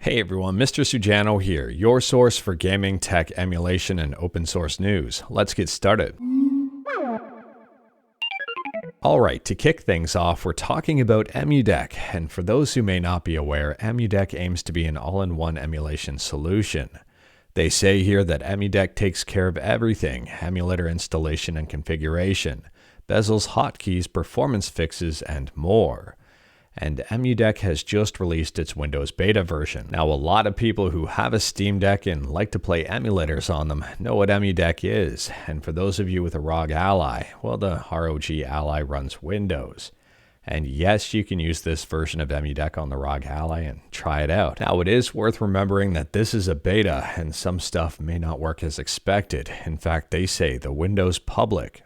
Hey everyone, Mr. Sujano here, your source for gaming, tech, emulation, and open source news. Let's get started. Alright, to kick things off, we're talking about EmuDeck, and for those who may not be aware, EmuDeck aims to be an all-in-one emulation solution. They say here that EmuDeck takes care of everything: emulator installation and configuration, bezels, hotkeys, performance fixes, and more. And EmuDeck has just released its Windows beta version. Now, a lot of people who have a Steam Deck and like to play emulators on them know what EmuDeck is. And for those of you with a ROG Ally, well, the ROG Ally runs Windows. And yes, you can use this version of EmuDeck on the ROG Ally and try it out. Now, it is worth remembering that this is a beta and some stuff may not work as expected. In fact, they say the Windows public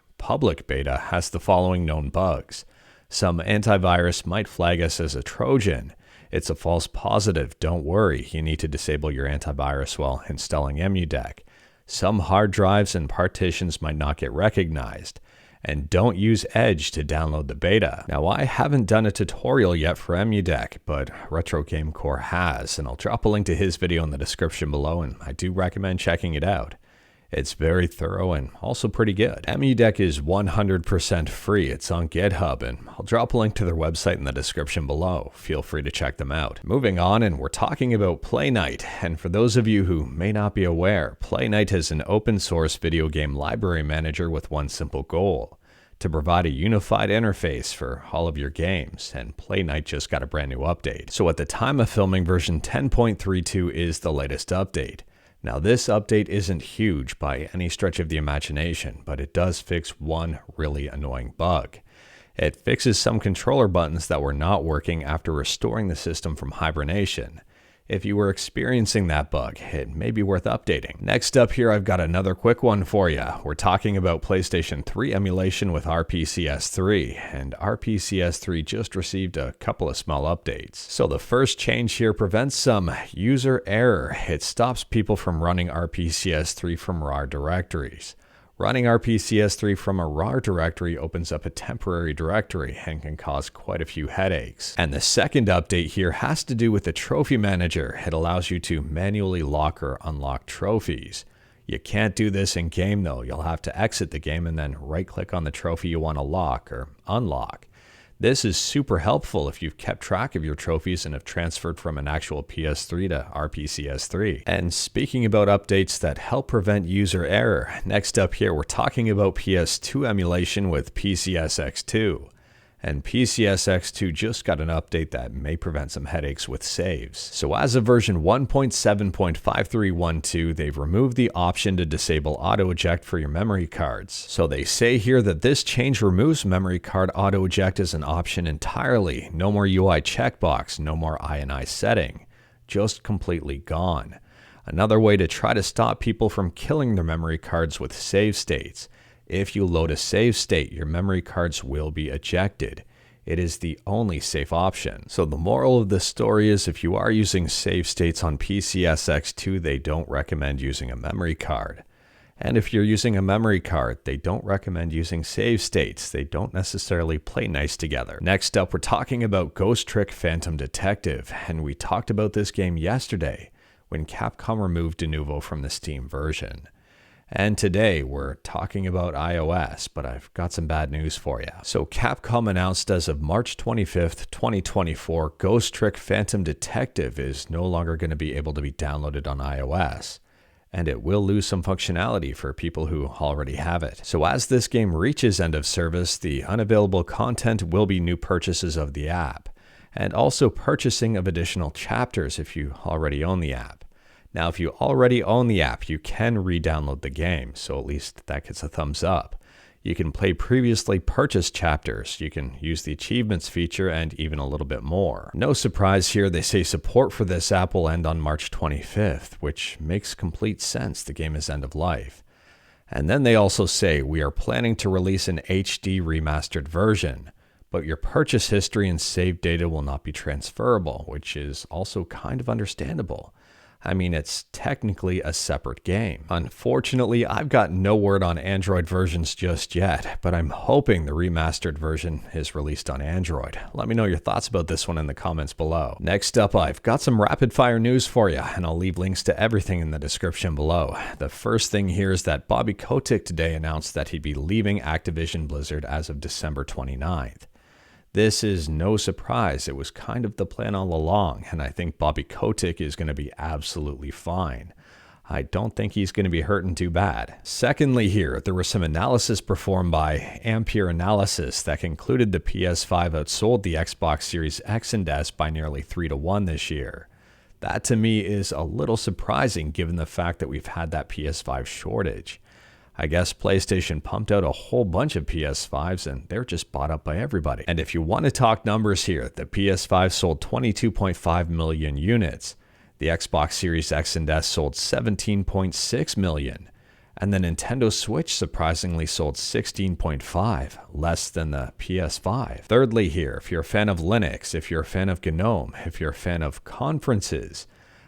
beta has the following known bugs. Some antivirus might flag us as a Trojan. It's a false positive, don't worry. You need to disable your antivirus while installing EmuDeck. Some hard drives and partitions might not get recognized. And don't use Edge to download the beta. Now, I haven't done a tutorial yet for EmuDeck, but Retro Game Core has, and I'll drop a link to his video in the description below, and I do recommend checking it out. It's very thorough and also pretty good. EmuDeck is 100% free. It's on GitHub, and I'll drop a link to their website in the description below. Feel free to check them out. Moving on, and we're talking about PlayNight. And for those of you who may not be aware, PlayNight is an open source video game library manager with one simple goal: to provide a unified interface for all of your games, and PlayNight just got a brand new update. So at the time of filming, version 10.32 is the latest update. Now, this update isn't huge by any stretch of the imagination, but it does fix one really annoying bug. It fixes some controller buttons that were not working after restoring the system from hibernation. If you were experiencing that bug, it may be worth updating. Next up here, I've got another quick one for you. We're talking about PlayStation 3 emulation with RPCS3, and RPCS3 just received a couple of small updates. So the first change here prevents some user error. It stops people from running RPCS3 from RAR directories. Running RPCS3 from a RAR directory opens up a temporary directory and can cause quite a few headaches. And the second update here has to do with the trophy manager. It allows you to manually lock or unlock trophies. You can't do this in game though. You'll have to exit the game and then right click on the trophy you want to lock or unlock. This is super helpful if you've kept track of your trophies and have transferred from an actual PS3 to RPCS3. And speaking about updates that help prevent user error, next up here we're talking about PS2 emulation with PCSX2. And PCSX2 just got an update that may prevent some headaches with saves. So as of version 1.7.5312, they've removed the option to disable auto eject for your memory cards. So they say here that this change removes memory card auto eject as an option entirely. No more UI checkbox, no more INI setting. Just completely gone. Another way to try to stop people from killing their memory cards with save states. If you load a save state, your memory cards will be ejected. It is the only safe option. So the moral of this story is if you are using save states on PCSX2, they don't recommend using a memory card. And if you're using a memory card, they don't recommend using save states. They don't necessarily play nice together. Next up, we're talking about Ghost Trick Phantom Detective, and we talked about this game yesterday when Capcom removed Denuvo from the Steam version. And today we're talking about iOS, but I've got some bad news for you. So Capcom announced as of March 25th, 2024, Ghost Trick Phantom Detective is no longer going to be able to be downloaded on iOS. And it will lose some functionality for people who already have it. So as this game reaches end of service, the unavailable content will be new purchases of the app, and also purchasing of additional chapters if you already own the app. Now, if you already own the app, you can re-download the game, so at least that gets a thumbs up. You can play previously purchased chapters, you can use the achievements feature, and even a little bit more. No surprise here, they say support for this app will end on March 25th, which makes complete sense. The game is end of life. And then they also say, we are planning to release an HD remastered version, but your purchase history and save data will not be transferable, which is also kind of understandable. I mean, it's technically a separate game. Unfortunately, I've got no word on Android versions just yet, but I'm hoping the remastered version is released on Android. Let me know your thoughts about this one in the comments below. Next up, I've got some rapid fire news for you, and I'll leave links to everything in the description below. The first thing here is that Bobby Kotick today announced that he'd be leaving Activision Blizzard as of December 29th. This is no surprise. It was kind of the plan all along, and I think Bobby Kotick is going to be absolutely fine. I don't think he's going to be hurting too bad. Secondly here, there was some analysis performed by Ampere Analysis that concluded the PS5 outsold the Xbox Series X and S by nearly 3-1 this year. That to me is a little surprising given the fact that we've had that PS5 shortage. I guess PlayStation pumped out a whole bunch of PS5s and they're just bought up by everybody. And if you want to talk numbers here, the PS5 sold 22.5 million units. The Xbox Series X and S sold 17.6 million. And the Nintendo Switch surprisingly sold 16.5, less than the PS5. Thirdly here, if you're a fan of Linux, if you're a fan of GNOME, if you're a fan of conferences,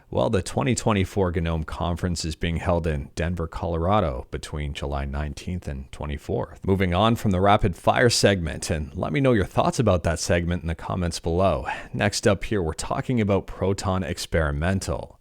well, the 2024 GNOME conference is being held in Denver, Colorado between July 19th and 24th. Moving on from the rapid fire segment, and let me know your thoughts about that segment in the comments below. Next up here, we're talking about Proton Experimental.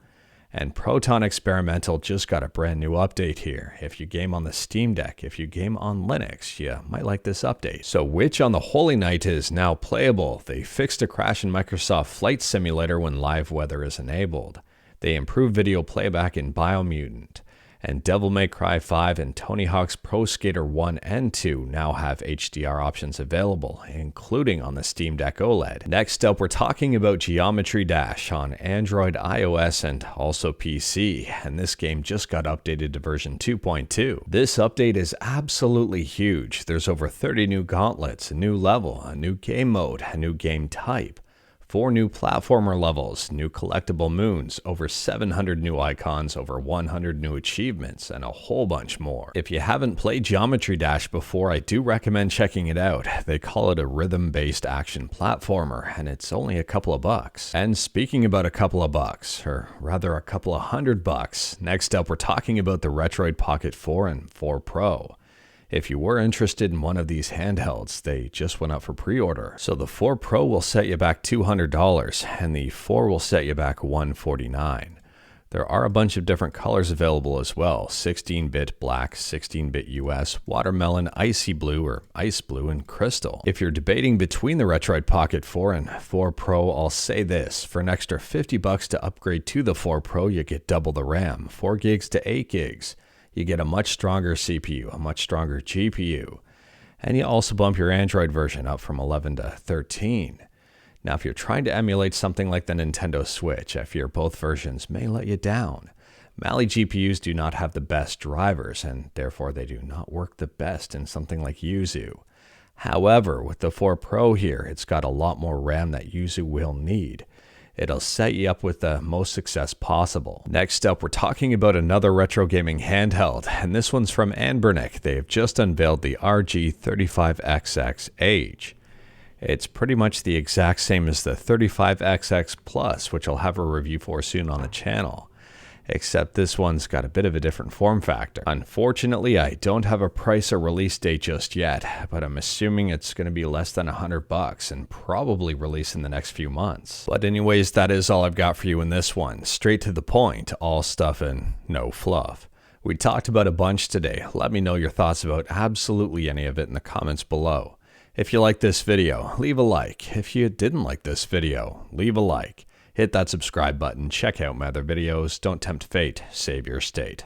And Proton Experimental just got a brand new update here. If you game on the Steam Deck, if you game on Linux, you might like this update. So Witch on the Holy Night is now playable. They fixed a crash in Microsoft Flight Simulator when live weather is enabled. They improved video playback in Biomutant, and Devil May Cry 5 and Tony Hawk's Pro Skater 1 and 2 now have HDR options available, including on the Steam Deck OLED. Next up, we're talking about Geometry Dash on Android, iOS, and also PC, and this game just got updated to version 2.2. This update is absolutely huge. There's over 30 new gauntlets, a new level, a new game mode, a new game type, 4 new platformer levels, new collectible moons, over 700 new icons, over 100 new achievements, and a whole bunch more. If you haven't played Geometry Dash before, I do recommend checking it out. They call it a rhythm-based action platformer, and it's only a couple of bucks. And speaking about a couple of bucks, or rather a couple of $100, next up we're talking about the Retroid Pocket 4 and 4 Pro. If you were interested in one of these handhelds, they just went up for pre-order. So the 4 Pro will set you back $200 and the 4 will set you back $149. There are a bunch of different colors available as well: 16-bit black, 16-bit US, watermelon, icy blue or ice blue, and crystal. If you're debating between the Retroid Pocket 4 and 4 Pro, I'll say this: for an extra $50 to upgrade to the 4 Pro, you get double the RAM, 4 gigs to 8 gigs. You get a much stronger CPU, a much stronger GPU, and you also bump your Android version up from 11 to 13. Now, if you're trying to emulate something like the Nintendo Switch, I fear both versions may let you down. Mali GPUs do not have the best drivers, and therefore they do not work the best in something like Yuzu. However, with the 4 Pro here, it's got a lot more RAM that Yuzu will need. It'll set you up with the most success possible. Next up, we're talking about another retro gaming handheld, and this one's from Anbernic. They have just unveiled the RG35XX Age. It's pretty much the exact same as the 35XX Plus, which I'll have a review for soon on the channel, except this one's got a bit of a different form factor. Unfortunately, I don't have a price or release date just yet, but I'm assuming it's going to be less than $100 and probably release in the next few months. But anyways, that is all I've got for you in this one. Straight to the point, all stuff and no fluff. We talked about a bunch today. Let me know your thoughts about absolutely any of it in the comments below. If you liked this video, leave a like. If you didn't like this video, leave a like. Hit that subscribe button, check out my other videos, don't tempt fate, save your state.